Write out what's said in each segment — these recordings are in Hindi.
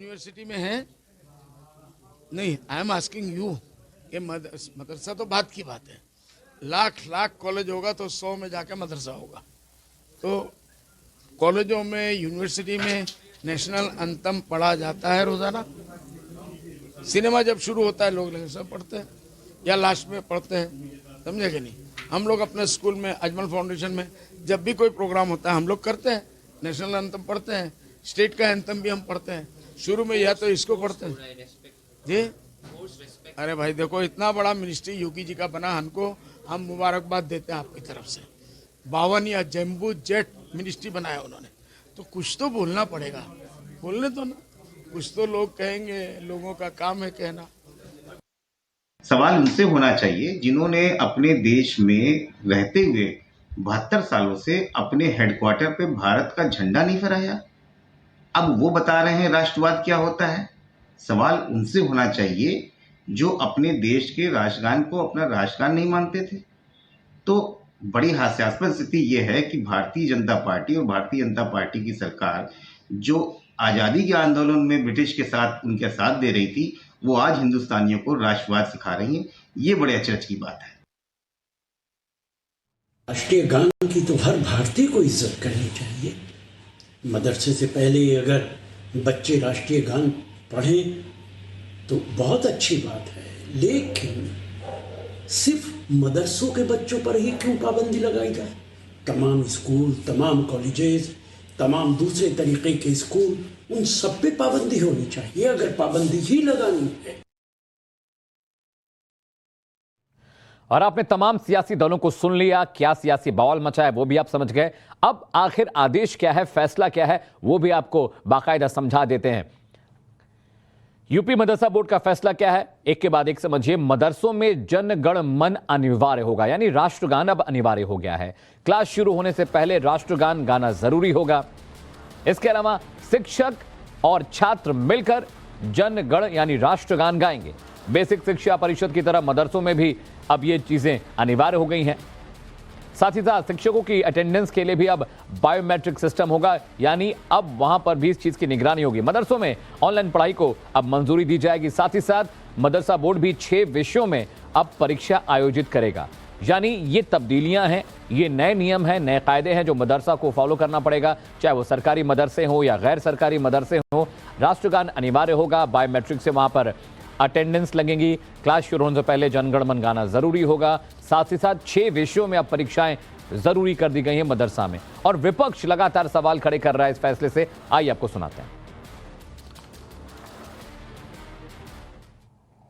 यूनिवर्सिटी में है नहीं। आई एम आस्किंग यू, ये मदरसा तो बात की बात है, लाख लाख कॉलेज होगा तो 100 में जाके मदरसा होगा। तो कॉलेजों में, यूनिवर्सिटी में नेशनल अंतम पढ़ा जाता है रोजाना। सिनेमा जब शुरू होता है लोग सब पढ़ते हैं या लास्ट में पढ़ते हैं, समझे कि नहीं। हम लोग अपने स्कूल में, अजमल फाउंडेशन में, जब भी कोई प्रोग्राम होता है हम लोग करते हैं, नेशनल अंतम पढ़ते हैं, स्टेट का एंथम भी हम पढ़ते हैं। शुरू में या तो इसको पढ़ते हैं जी। अरे भाई देखो, इतना बड़ा मिनिस्ट्री योगी जी का बना, हमको हम मुबारकबाद देते हैं आपकी तरफ से। 52 या जम्बू जेट मिनिस्ट्री बनाया उन्होंने, तो कुछ तो बोलना पड़ेगा। बोलने दो ना, कुछ तो लोग कहेंगे, लोगों का काम है कहना। सवाल उनसे होना चाहिए जिन्होंने अपने देश में रहते हुए 72 सालों से अपने हेडक्वार्टर पे भारत का झंडा नहीं फहराया। अब वो बता रहे हैं राष्ट्रवाद क्या होता है। सवाल उनसे होना चाहिए जो अपने देश के राष्ट्रगान को अपना राष्ट्रगान नहीं मानते थे। तो बड़ी हास्यास्पद स्थिति यह है कि भारतीय जनता पार्टी और भारतीय जनता पार्टी की सरकार जो आज़ादी के आंदोलन में ब्रिटिश के साथ उनके साथ दे रही थी, वो आज हिंदुस्तानियों को राष्ट्रवाद सिखा रही है। ये बड़े अचरज की बात है। राष्ट्रीय गान की तो हर भारतीय को इज्जत करनी चाहिए। मदरसे से पहले अगर बच्चे राष्ट्रीय गान पढ़ें तो बहुत अच्छी बात है, लेकिन सिर्फ मदरसों के बच्चों पर ही क्यों पाबंदी लगाई जाए? तमाम स्कूल, तमाम कॉलेजेस, तमाम दूसरे तरीके के स्कूल, उन सब पे पाबंदी होनी चाहिए अगर पाबंदी ही लगानी है। और आपने तमाम सियासी दलों को सुन लिया, क्या सियासी बवाल मचा है वो भी आप समझ गए। अब आखिर आदेश क्या है, फैसला क्या है, वो भी आपको बाकायदा समझा देते हैं। यूपी मदरसा बोर्ड का फैसला क्या है, एक के बाद एक समझिए। मदरसों में जन गण मन अनिवार्य होगा, यानी राष्ट्रगान अब अनिवार्य हो गया है। क्लास शुरू होने से पहले राष्ट्रगान गाना जरूरी होगा। इसके अलावा शिक्षक और छात्र मिलकर जन गण यानी राष्ट्रगान गाएंगे। बेसिक शिक्षा परिषद की तरह मदरसों में भी अब ये चीजें अनिवार्य हो गई हैं। साथ ही साथ शिक्षकों की अटेंडेंस के लिए भी अब बायोमेट्रिक सिस्टम होगा, यानी अब वहां पर भी इस चीज की निगरानी होगी। मदरसों में ऑनलाइन पढ़ाई को अब मंजूरी दी जाएगी। साथ ही साथ मदरसा बोर्ड भी 6 विषयों में अब परीक्षा आयोजित करेगा। यानी ये तब्दीलियां हैं, ये नए नियम हैं, नए कायदे हैं जो मदरसा को फॉलो करना पड़ेगा, चाहे वो सरकारी मदरसे हो या गैर सरकारी मदरसे हो। राष्ट्रगान अनिवार्य होगा, बायोमेट्रिक से वहां पर अटेंडेंस लगेंगी। क्लास शुरू होने से पहले जनगण मन गाना जरूरी होगा। साथ ही साथ 6 विषयों में अब परीक्षाएं जरूरी कर दी गई हैं मदरसा में। और विपक्ष लगातार सवाल खड़े कर रहा है इस फैसले से, आइए आपको सुनाते हैं।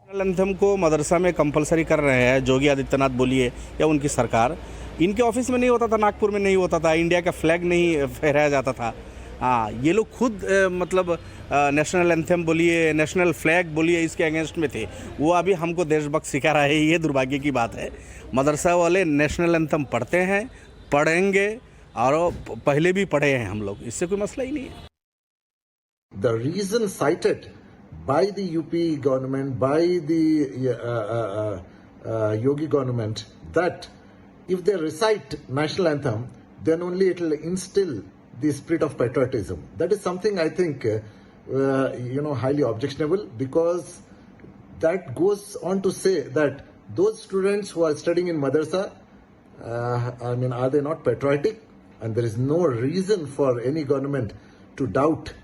नेशनल एंथम को मदरसा में कंपलसरी कर रहे हैं योगी आदित्यनाथ बोलिए या उनकी सरकार। इनके ऑफिस में नहीं होता था, नागपुर में नहीं होता था, इंडिया का फ्लैग नहीं फहराया जाता था। हाँ, ये लोग खुद मतलब नेशनल एंथम बोलिए, नेशनल फ्लैग बोलिए, इसके अगेंस्ट में थे। वो अभी हमको देशभक्त सिखा रहे हैं, ये दुर्भाग्य की बात है। मदरसा वाले नेशनल एंथम पढ़ते हैं, पढ़ेंगे, और पहले भी पढ़े हैं हम लोग, इससे कोई मसला ही नहीं है। The reason cited by the UP government, by the Yogi government, that if they recite national anthem, then only it will instill the spirit of patriotism. That is something I think highly objectionable, because that goes on to say that those students who are studying in madrasa, are they not patriotic? And there is no reason for any government to doubt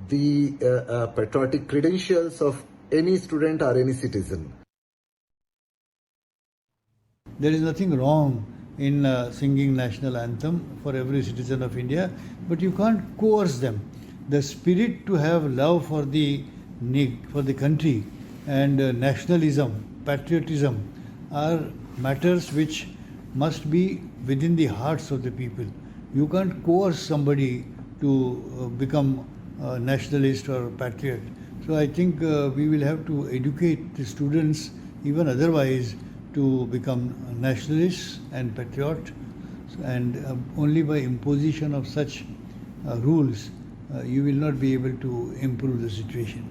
the patriotic credentials of any student or any citizen. There is nothing wrong in singing national anthem for every citizen of India, but you can't coerce them. The spirit to have love for the country and nationalism, patriotism are matters which must be within the hearts of the people. You can't coerce somebody to become a nationalist or patriot. So I think we will have to educate the students, even otherwise, to become nationalists and patriots, and only by imposition of such rules you will not be able to improve the situation.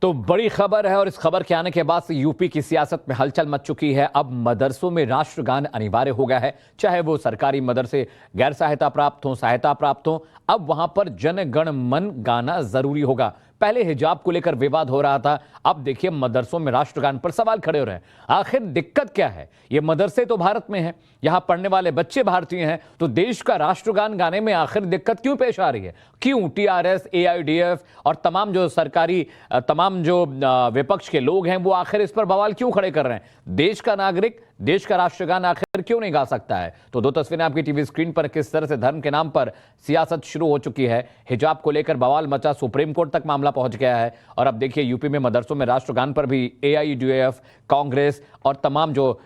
तो बड़ी खबर है और इस खबर के आने के बाद से यूपी की सियासत में हलचल मच चुकी है। अब मदरसों में राष्ट्रगान अनिवार्य हो गया है, चाहे वो सरकारी मदरसे गैर सहायता प्राप्त हो, सहायता प्राप्त हो। अब वहां पर जन गण मन गाना जरूरी होगा। पहले हिजाब को लेकर विवाद हो रहा था, अब देखिए मदरसों में राष्ट्रगान पर सवाल खड़े हो रहे हैं। आखिर दिक्कत क्या है? ये मदरसे तो भारत में हैं, यहां पढ़ने वाले बच्चे भारतीय हैं, तो देश का राष्ट्रगान गाने में आखिर दिक्कत क्यों पेश आ रही है? क्यों टीआरएस, एआईयूडीएफ और तमाम जो सरकारी तमाम जो विपक्ष के लोग हैं वो आखिर इस पर बवाल क्यों खड़े कर रहे हैं? देश का नागरिक देश का राष्ट्रगान आखिर क्यों नहीं गा सकता है? तो दो तस्वीरें आपकी टीवी स्क्रीन पर किस तरह से धर्म के नाम पर सियासत शुरू हो चुकी है। हिजाब को लेकर बवाल मचा, सुप्रीम कोर्ट तक मामला पहुंच गया है और अब देखिए यूपी में मदरसों में राष्ट्रगान पर भी एआईयूडीएफ, कांग्रेस और तमाम जो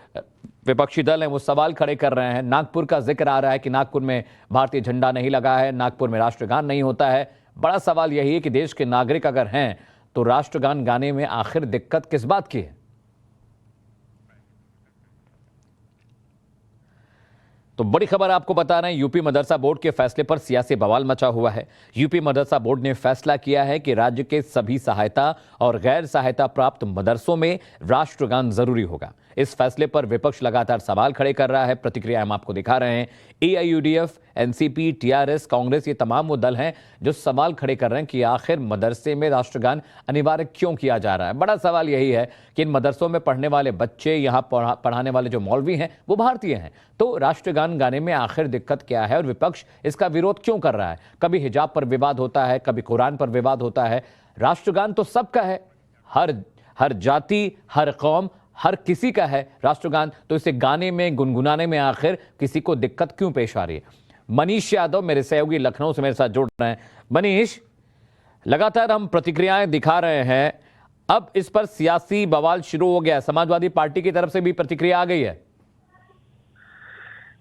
विपक्षी दल हैं वो सवाल खड़े कर रहे हैं। नागपुर का जिक्र आ रहा है कि नागपुर में भारतीय झंडा नहीं लगा है, नागपुर में राष्ट्रगान नहीं होता है। बड़ा सवाल यही है कि देश के नागरिक अगर हैं तो राष्ट्रगान गाने में आखिर दिक्कत किस बात की है? तो बड़ी खबर आपको बता रहे हैं, यूपी मदरसा बोर्ड के फैसले पर सियासी बवाल मचा हुआ है। यूपी मदरसा बोर्ड ने फैसला किया है कि राज्य के सभी सहायता और गैर सहायता प्राप्त मदरसों में राष्ट्रगान जरूरी होगा। इस फैसले पर विपक्ष लगातार सवाल खड़े कर रहा है। प्रतिक्रिया हम आपको दिखा रहे हैं। एआईयूडीएफ, एनसीपी, टीआरएस, कांग्रेस, ये तमाम वो दल हैं जो सवाल खड़े कर रहे हैं कि आखिर मदरसे में राष्ट्रगान अनिवार्य क्यों किया जा रहा है। बड़ा सवाल यही है कि इन मदरसों में पढ़ने वाले बच्चे, यहाँ पढ़ाने वाले जो मौलवी हैं वो भारतीय हैं, तो राष्ट्रगान गाने में आखिर दिक्कत क्या है और विपक्ष इसका विरोध क्यों कर रहा है? कभी हिजाब पर विवाद होता है, कभी कुरान पर विवाद होता है। राष्ट्रगान तो सबका है, हर जाति, हर कौम, हर किसी का है राष्ट्रगान, तो इसे गाने में, गुनगुनाने में आखिर किसी को दिक्कत क्यों पेश आ रही है? मनीष यादव मेरे सहयोगी लखनऊ से मेरे साथ जुड़ रहे हैं। मनीष, लगातार हम प्रतिक्रियाएं दिखा रहे हैं, अब इस पर सियासी बवाल शुरू हो गया। समाजवादी पार्टी की तरफ से भी प्रतिक्रिया आ गई है।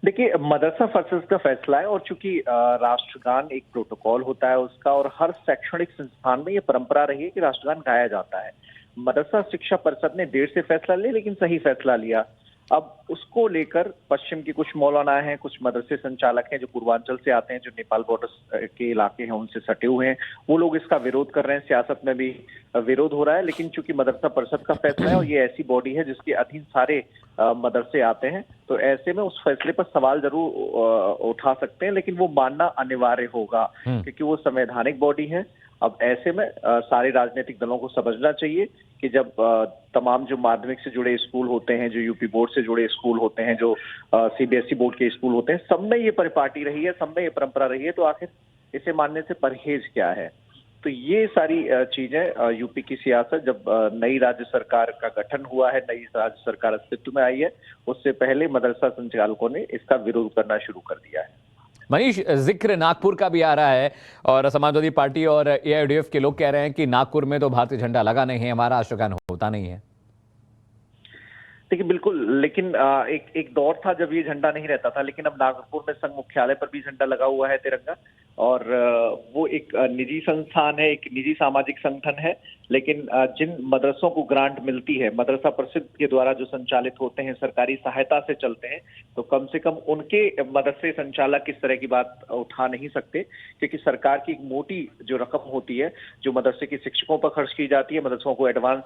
देखिए, मदरसा वर्सेस का फैसला है और चूंकि राष्ट्रगान एक प्रोटोकॉल होता है उसका, और हर शैक्षणिक संस्थान में ये परंपरा रही है कि राष्ट्रगान गाया जाता है। मदरसा शिक्षा परिषद ने देर से फैसला लिया, लेकिन सही फैसला लिया। अब उसको लेकर पश्चिम के कुछ मौलाना हैं, कुछ मदरसे संचालक हैं जो पूर्वांचल से आते हैं, जो नेपाल बॉर्डर के इलाके हैं उनसे सटे हुए हैं, वो लोग इसका विरोध कर रहे हैं। सियासत में भी विरोध हो रहा है, लेकिन चूंकि मदरसा परिषद का फैसला है और ये ऐसी बॉडी है जिसके अधीन सारे मदरसे आते हैं, तो ऐसे में उस फैसले पर सवाल जरूर उठा सकते हैं, लेकिन वो मानना अनिवार्य होगा क्योंकि वो संवैधानिक बॉडी है। अब ऐसे में सारे राजनीतिक दलों को समझना चाहिए कि जब तमाम जो माध्यमिक से जुड़े स्कूल होते हैं, जो यूपी बोर्ड से जुड़े स्कूल होते हैं, जो सीबीएसई बोर्ड के स्कूल होते हैं, सब में ये परिपाटी रही है, सब में ये परंपरा रही है, तो आखिर इसे मानने से परहेज क्या है? तो ये सारी चीजें यूपी की सियासत, जब नई राज्य सरकार का गठन हुआ है, नई राज्य सरकार अस्तित्व में आई है, उससे पहले मदरसा संचालकों ने इसका विरोध करना शुरू कर दिया है। मनीष, जिक्र नागपुर का भी आ रहा है और समाजवादी पार्टी और एआईयूडीएफ के लोग कह रहे हैं कि नागपुर में तो भारतीय झंडा लगा नहीं है, हमारा राष्ट्रगान होता नहीं है। देखिए, बिल्कुल, लेकिन एक दौर था जब ये झंडा नहीं रहता था, लेकिन अब नागपुर में संघ मुख्यालय पर भी झंडा लगा हुआ है, तिरंगा। और वो एक निजी संस्थान है, एक निजी सामाजिक संगठन है, लेकिन जिन मदरसों को ग्रांट मिलती है, मदरसा परिषद के द्वारा जो संचालित होते हैं, सरकारी सहायता से चलते हैं, तो कम से कम उनके मदरसे संचालक इस तरह की बात उठा नहीं सकते, क्योंकि सरकार की एक मोटी जो रकम होती है, जो मदरसे के शिक्षकों पर खर्च की जाती है, मदरसों को एडवांस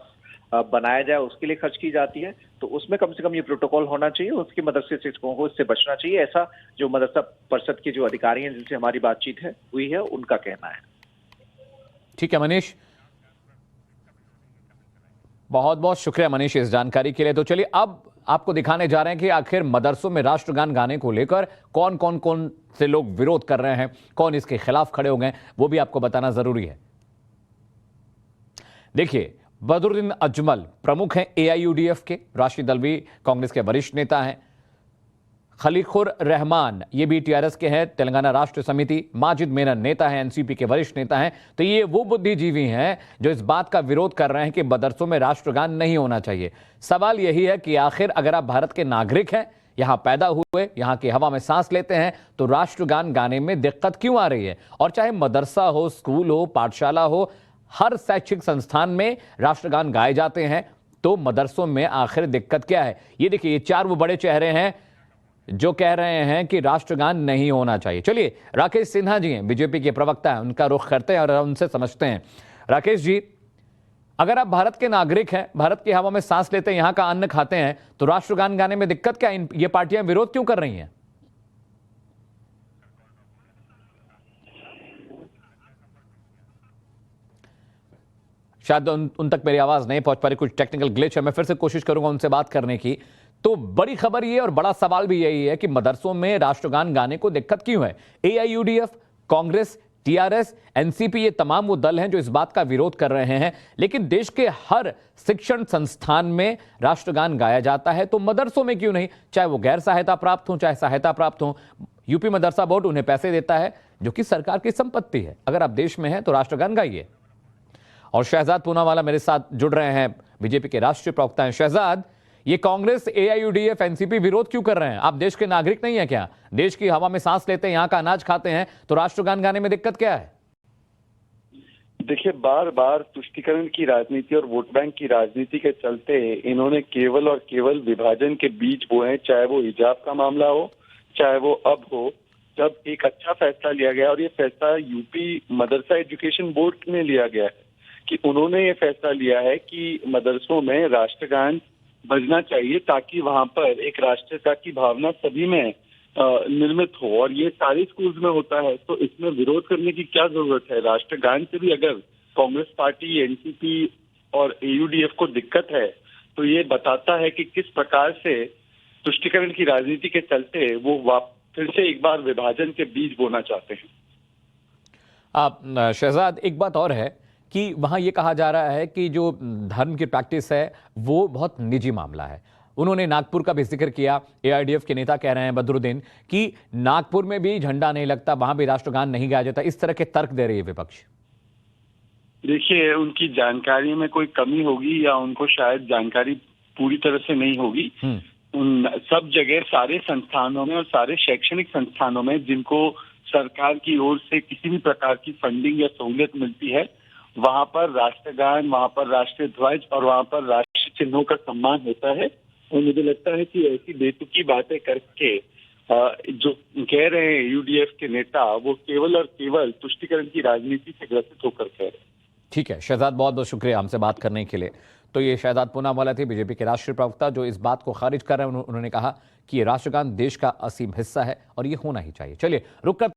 बनाया जाए उसके लिए खर्च की जाती है, तो उसमें कम से कम ये प्रोटोकॉल होना चाहिए, उसके मदरसे शिक्षकों को इससे बचना चाहिए। ऐसा जो मदरसा परिषद के जो अधिकारी हैं जिनसे हमारी बातचीत हुई है, उनका कहना है। ठीक है मनीष, बहुत बहुत शुक्रिया मनीष इस जानकारी के लिए। तो चलिए अब आपको दिखाने जा रहे हैं कि आखिर मदरसों में राष्ट्रगान गाने को लेकर कौन से लोग विरोध कर रहे हैं, कौन इसके खिलाफ खड़े हो गए, वो भी आपको बताना जरूरी है। देखिए, बदरुद्दीन अजमल प्रमुख हैं एआईयूडीएफ के, राष्ट्रीय दल भी कांग्रेस के वरिष्ठ नेता हैं। खलीकुर रहमान ये भी टीआरएस के हैं, तेलंगाना राष्ट्र समिति। माजिद मेनन नेता हैं, एनसीपी के वरिष्ठ नेता हैं। तो ये वो बुद्धिजीवी हैं जो इस बात का विरोध कर रहे हैं कि मदरसों में राष्ट्रगान नहीं होना चाहिए। सवाल यही है कि आखिर अगर आप भारत के नागरिक हैं, यहां पैदा हुए, यहां की हवा में सांस लेते हैं, तो राष्ट्रगान गाने में दिक्कत क्यों आ रही है? और चाहे मदरसा हो, स्कूल हो, पाठशाला हो, हर शैक्षिक संस्थान में राष्ट्रगान गाए जाते हैं, तो मदरसों में आखिर दिक्कत क्या है? ये देखिए, ये चार वो बड़े चेहरे हैं जो कह रहे हैं कि राष्ट्रगान नहीं होना चाहिए। चलिए, राकेश सिन्हा जी हैं, बीजेपी के प्रवक्ता हैं, उनका रुख करते हैं और उनसे समझते हैं। राकेश जी, अगर आप भारत के नागरिक हैं, भारत की हवा में सांस लेते हैं, यहां का अन्न खाते हैं, तो राष्ट्रगान गाने में दिक्कत क्या? ये पार्टियां विरोध क्यों कर रही हैं? शायद उन तक मेरी आवाज नहीं पहुंच पा रही, कुछ टेक्निकल ग्लिच है। मैं फिर से कोशिश करूंगा उनसे बात करने की। तो बड़ी खबर ये और बड़ा सवाल भी यही है कि मदरसों में राष्ट्रगान गाने को दिक्कत क्यों है? एआईयूडीएफ, कांग्रेस, टीआरएस, एनसीपी, ये तमाम वो दल हैं जो इस बात का विरोध कर रहे हैं। लेकिन देश के हर शिक्षण संस्थान में राष्ट्रगान गाया जाता है, तो मदरसों में क्यों नहीं? चाहे वो गैर सहायता प्राप्त हो, चाहे सहायता प्राप्त हो। यूपी मदरसा बोर्ड उन्हें पैसे देता है जो कि सरकार की संपत्ति है। अगर आप देश में हैं तो राष्ट्रगान गाइए। और शहजाद पूनावाला मेरे साथ जुड़ रहे हैं, बीजेपी के राष्ट्रीय प्रवक्ता हैं। शहजाद, ये कांग्रेस, एआईयूडीएफ, एनसीपी विरोध क्यों कर रहे हैं? आप देश के नागरिक नहीं है क्या? देश की हवा में सांस लेते हैं, यहाँ का अनाज खाते हैं, तो राष्ट्रगान गाने में दिक्कत क्या है? देखिए, बार बार तुष्टीकरण की राजनीति और वोट बैंक की राजनीति के चलते इन्होंने केवल और केवल विभाजन के बीज बोए, चाहे वो हिजाब का मामला हो, चाहे वो अब हो। जब एक अच्छा फैसला लिया गया, और ये फैसला यूपी मदरसा एजुकेशन बोर्ड ने लिया गया है कि उन्होंने ये फैसला लिया है कि मदरसों में राष्ट्रगान बजना चाहिए ताकि वहां पर एक राष्ट्रीयता की भावना सभी में निर्मित हो, और ये सारे स्कूल्स में होता है। तो इसमें विरोध करने की क्या जरूरत है? राष्ट्रगान से भी अगर कांग्रेस पार्टी, एनसीपी और एयूडीएफ को दिक्कत है, तो ये बताता है कि किस प्रकार से तुष्टीकरण की राजनीति के चलते वो फिर से एक बार विभाजन के बीज बोना चाहते हैं। आप शहजाद, एक बात और है कि वहाँ ये कहा जा रहा है कि जो धर्म की प्रैक्टिस है वो बहुत निजी मामला है। उन्होंने नागपुर का भी जिक्र किया। एआईडीएफ के नेता कह रहे हैं, बदरुद्दीन, कि नागपुर में भी झंडा नहीं लगता, वहां भी राष्ट्रगान नहीं गाया जाता। इस तरह के तर्क दे रही है विपक्ष। देखिए, उनकी जानकारी में कोई कमी होगी या उनको शायद जानकारी पूरी तरह से नहीं होगी। उन सब जगह, सारे संस्थानों में और सारे शैक्षणिक संस्थानों में जिनको सरकार की ओर से किसी भी प्रकार की फंडिंग या सहूलियत मिलती है, वहां पर राष्ट्रगान, वहां पर राष्ट्रीय ध्वज और वहां पर राष्ट्रीय चिन्हों का सम्मान होता है। और मुझे लगता है कि ऐसी बेतुकी बातें करके जो कह रहे हैं यूडीएफ के नेता, वो केवल और केवल तुष्टीकरण की राजनीति से ग्रसित होकर कह रहे हैं। ठीक है शहजाद, बहुत बहुत शुक्रिया हमसे बात करने के लिए। तो ये शहजाद पूनावाला थे, बीजेपी के राष्ट्रीय प्रवक्ता, जो इस बात को खारिज कर रहे हैं। उन्होंने कहा कि ये राष्ट्रगान देश का असीम हिस्सा है और ये होना ही चाहिए। चलिए रुक कर